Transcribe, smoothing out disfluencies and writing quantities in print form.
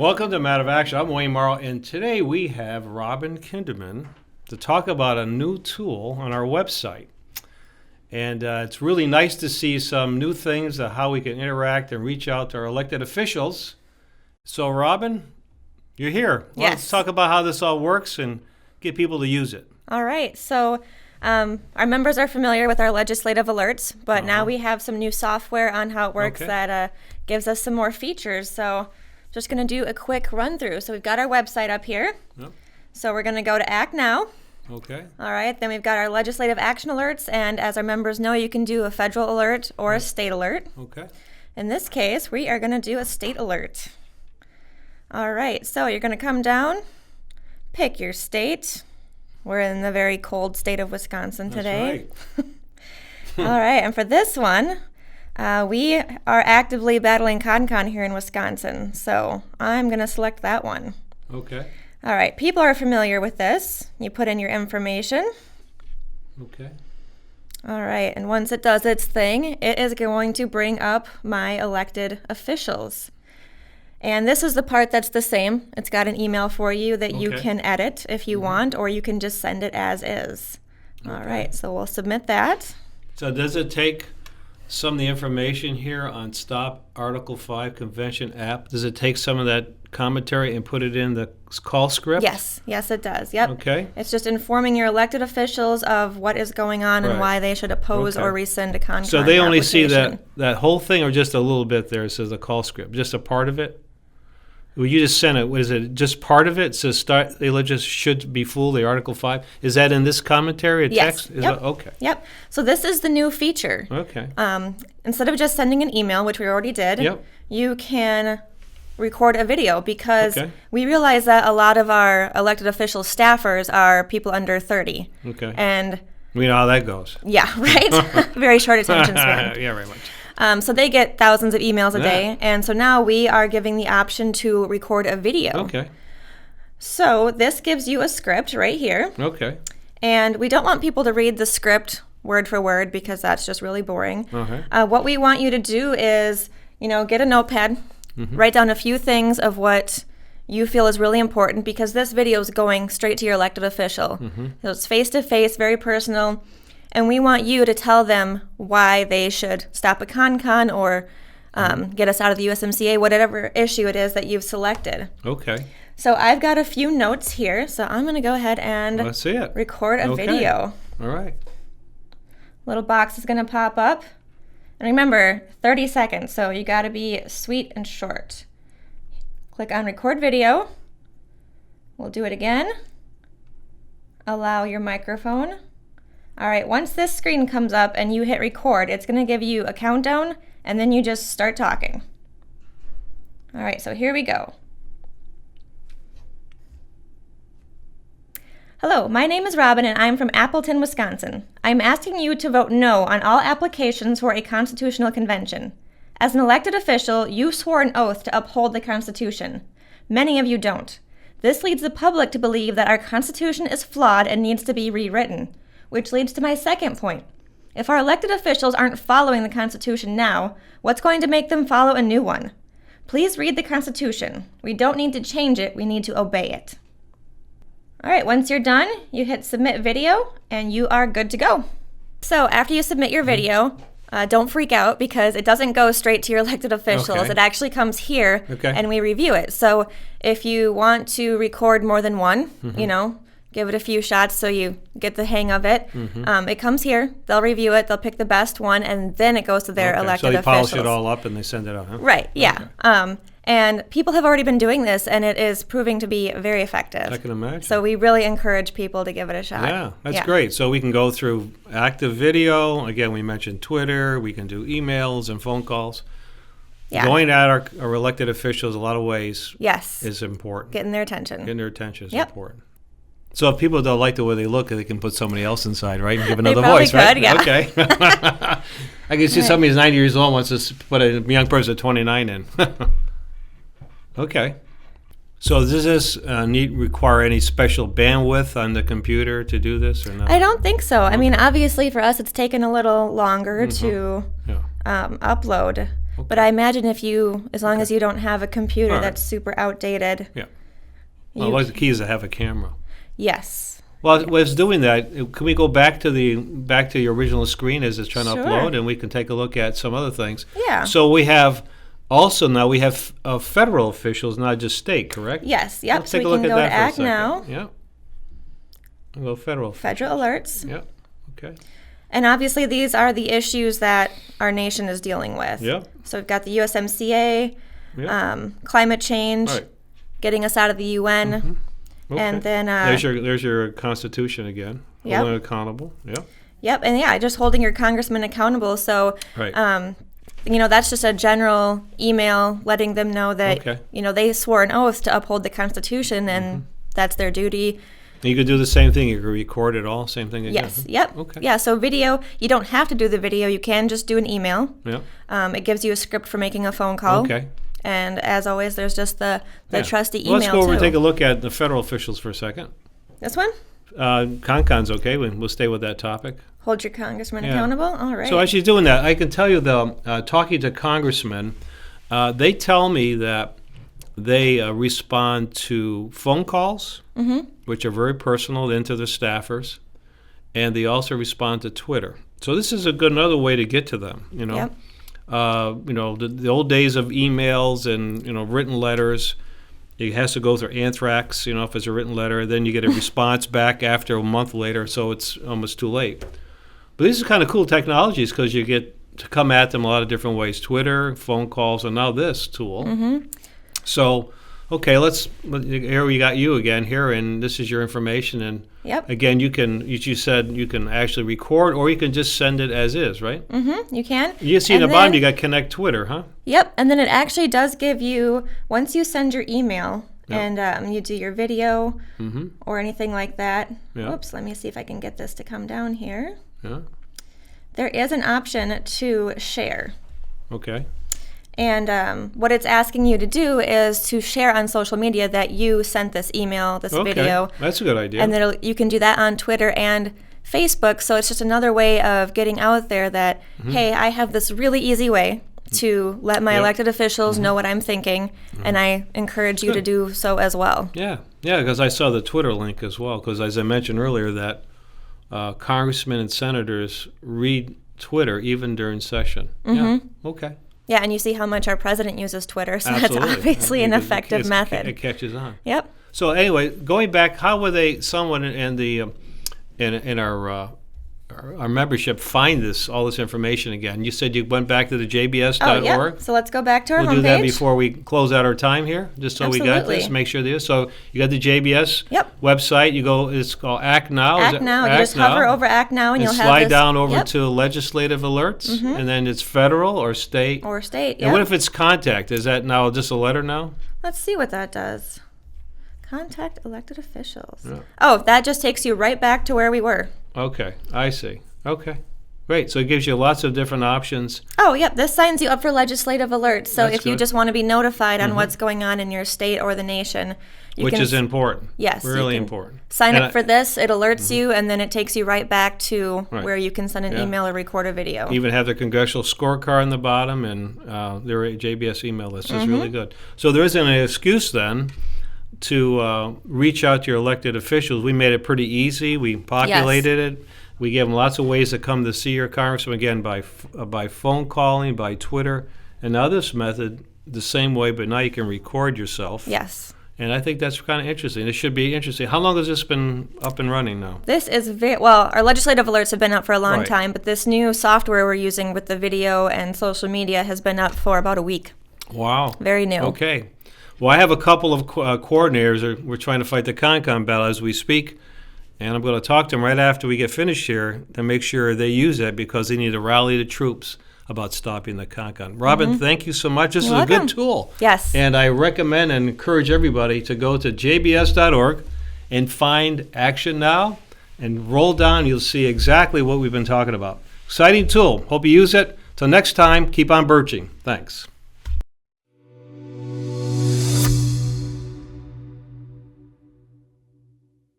Welcome to Matter of Action. I'm Wayne Morrow, and today we have Robin Kinderman to talk about a new tool on our website. And it's really nice to see some new things of how we can interact and reach out to our elected officials. So, Robin, you're here. Yes. Let's talk about how this all works and get people to use it. All right. So our members are familiar with our legislative alerts, but now we have some new software on how it works that gives us some more features. So just going to do a quick run through. So we've got our website up here. Yep. So we're going to go to Act Now. Okay. All right. Then we've got our legislative action alerts. And as our members know, you can do a federal alert or a state alert. Okay. In this case, we are going to do a state alert. All right. So you're going to come down, pick your state. We're in the very cold state of Wisconsin today. That's right. All right. And for this one, we are actively battling con here in Wisconsin. So I'm going to select that one. Okay. All right. People are familiar with this. You put in your information. Okay. All right. And once it does its thing, it is going to bring up my elected officials. And this is the part that's the same. It's got an email for you that you can edit if you want, or you can just send it as is. All right. So we'll submit that. So does it take some of the information here on Stop Article 5 Convention app? Does it take some of that commentary and put it in the call script? Yes. Yes, it does. Yep. Okay. It's just informing your elected officials of what is going on and why they should oppose or rescind a con. So they only see that whole thing, or just a little bit there? It says a call script, just a part of it? Well, you just sent it. What is it? Just part of it? It says start. They just should be full. The Article 5. Is that in this commentary? Yes. Text? Yep. Okay. Yep. So this is the new feature. Okay. Instead of just sending an email, which we already did, you can record a video because we realize that a lot of our elected official staffers are people under 30. Okay. And we know how that goes. Yeah. Right. Very short attention span. Yeah. Very much. So they get thousands of emails a day, and so now we are giving the option to record a video. Okay. So this gives you a script right here. Okay. And we don't want people to read the script word for word because that's just really boring. Okay. What we want you to do is, get a notepad, write down a few things of what you feel is really important because this video is going straight to your elected official. So it's face-to-face, very personal. And we want you to tell them why they should stop a con or get us out of the USMCA, whatever issue it is that you've selected. Okay. So I've got a few notes here, so I'm going to go ahead and record a video. All right. Little box is going to pop up. And remember, 30 seconds, so you got to be sweet and short. Click on record video. We'll do it again. Allow your microphone. All right, once this screen comes up and you hit record, it's going to give you a countdown, and then you just start talking. All right, so here we go. Hello, my name is Robin, and I'm from Appleton, Wisconsin. I'm asking you to vote no on all applications for a constitutional convention. As an elected official, you swore an oath to uphold the Constitution. Many of you don't. This leads the public to believe that our Constitution is flawed and needs to be rewritten. Which leads to my second point. If our elected officials aren't following the Constitution now, what's going to make them follow a new one? Please read the Constitution. We don't need to change it, we need to obey it. All right, once you're done, you hit submit video and you are good to go. So after you submit your video, don't freak out because it doesn't go straight to your elected officials. It actually comes here and we review it. So if you want to record more than one, give it a few shots so you get the hang of it. It comes here, they'll review it, they'll pick the best one, and then it goes to their elected officials. So they polish it all up and they send it out, huh? Right, yeah. Okay. And people have already been doing this, and it is proving to be very effective. I can imagine. So we really encourage people to give it a shot. Yeah, that's great. So we can go through active video. Again, we mentioned Twitter. We can do emails and phone calls. Yeah. Going at our elected officials a lot of ways is important. Getting their attention. Getting their attention is important. So if people don't like the way they look, they can put somebody else inside, right? And give another voice, could, right? Yeah. Okay. I can see somebody who's 90 years old wants to put a young person at 29 in. Okay. So does this require any special bandwidth on the computer to do this or not? I don't think so. I mean, obviously for us it's taken a little longer to upload. But I imagine as long as you don't have a computer All right. that's super outdated. Yeah. Well, like the key is to have a camera. Yes. Well, while it's doing that, can we go back to your original screen as it's trying to Sure. upload, and we can take a look at some other things. Yeah. So we have now we have federal officials, not just state, correct? Yes. Yep. Let's So take we a look can at go that to for a Act second. Now. Yeah. We'll go federal. Federal alerts. Yeah. Okay. And obviously, these are the issues that our nation is dealing with. Yep. So we've got the USMCA, Yep. climate change, Right. getting us out of the UN, Okay. and then there's your Constitution again. Yep. Holding accountable. Yeah. yep, and just holding your congressman accountable. So, Right. that's just a general email letting them know that Okay. they swore an oath to uphold the Constitution, and that's their duty. And you could do the same thing. You could record it all. Same thing again. Yes. Yep. Okay. Yeah. So video, you don't have to do the video. You can just do an email. Yeah. It gives you a script for making a phone call. Okay. And as always, there's just the Yeah. trusty Well, email let's go over and too. take a look at the federal officials for a second. This one? Concon's okay. We'll stay with that topic. Hold your congressman Yeah. accountable? All right. So as she's doing that, I can tell you, talking to congressmen, they tell me that they respond to phone calls, which are very personal into their staffers, and they also respond to Twitter. So this is another way to get to them. Yep. The old days of emails and written letters. It has to go through anthrax, if it's a written letter. Then you get a response back after a month later, so it's almost too late. But these are kind of cool technologies because you get to come at them a lot of different ways: Twitter, phone calls, and now this tool. So, okay, here we got you again here, and this is your information. And Yep. again, you said you can actually record, or you can just send it as is, right? You can. You see in And the bottom, then- you got connect Twitter, huh? Yep. And then it actually does give you, once you send your email Yep. and you do your video Mm-hmm. or anything like that. Yeah. Oops, let me see if I can get this to come down here. Yeah. There is an option to share. Okay. And what it's asking you to do is to share on social media that you sent this email, this Okay. video. That's a good idea. And then you can do that on Twitter and Facebook. So it's just another way of getting out there that, hey, I have this really easy way to let my Yep. elected officials know what I'm thinking. And I encourage you to do so as well. Yeah, because I saw the Twitter link as well. Because as I mentioned earlier, that congressmen and senators read Twitter even during session. Yeah. Okay. Yeah, and you see how much our president uses Twitter. So Absolutely. that's obviously an Because effective it method. catches on. Yep. So anyway, going back, how would someone in the in our membership find all this information again? You said you went back to the jbs.org. Oh, yeah. So let's go back to our We'll homepage. do that before we close out our time here, just so we got Absolutely. this. Make sure this. So you got the JBS Yep. website. You go. It's called Act Now. Is Act it Now. You Act just hover Now? over Act Now and you'll have slide this. down over Yep. to legislative alerts, and then it's federal or state. Or state. And Yep. what if it's contact? Is that now just a letter now? Let's see what that does. Contact elected officials. Yeah. Oh, that just takes you right back to where we were. Okay, I see. Okay, great. So it gives you lots of different options. Oh, yep. This signs you up for legislative alerts. So That's if you good. just want to be notified on what's going on in your state or the nation, you Which can is important. Yes, you Really can important. sign And up for this. It alerts you, and then it takes you right back to Right. where you can send an Yeah. email or record a video. Even have the congressional scorecard on the bottom and their JBS email list is really good. So there isn't an excuse then to reach out to your elected officials. We made it pretty easy. We populated it. We gave them lots of ways to come to see your congressman, again, by phone calling, by Twitter. And now this method, the same way, but now you can record yourself. Yes. And I think that's kind of interesting. It should be interesting. How long has this been up and running now? This is well, our legislative alerts have been up for a long Right. time, but this new software we're using with the video and social media has been up for about a week. Wow. Very new. Okay. Well, I have a couple of coordinators. We're trying to fight the CONCON battle as we speak. And I'm going to talk to them right after we get finished here to make sure they use it because they need to rally the troops about stopping the CONCON. Robin, thank you so much. This You're is a welcome. good tool. Yes. And I recommend and encourage everybody to go to jbs.org and find Action Now and roll down. You'll see exactly what we've been talking about. Exciting tool. Hope you use it. Till next time, keep on birching. Thanks.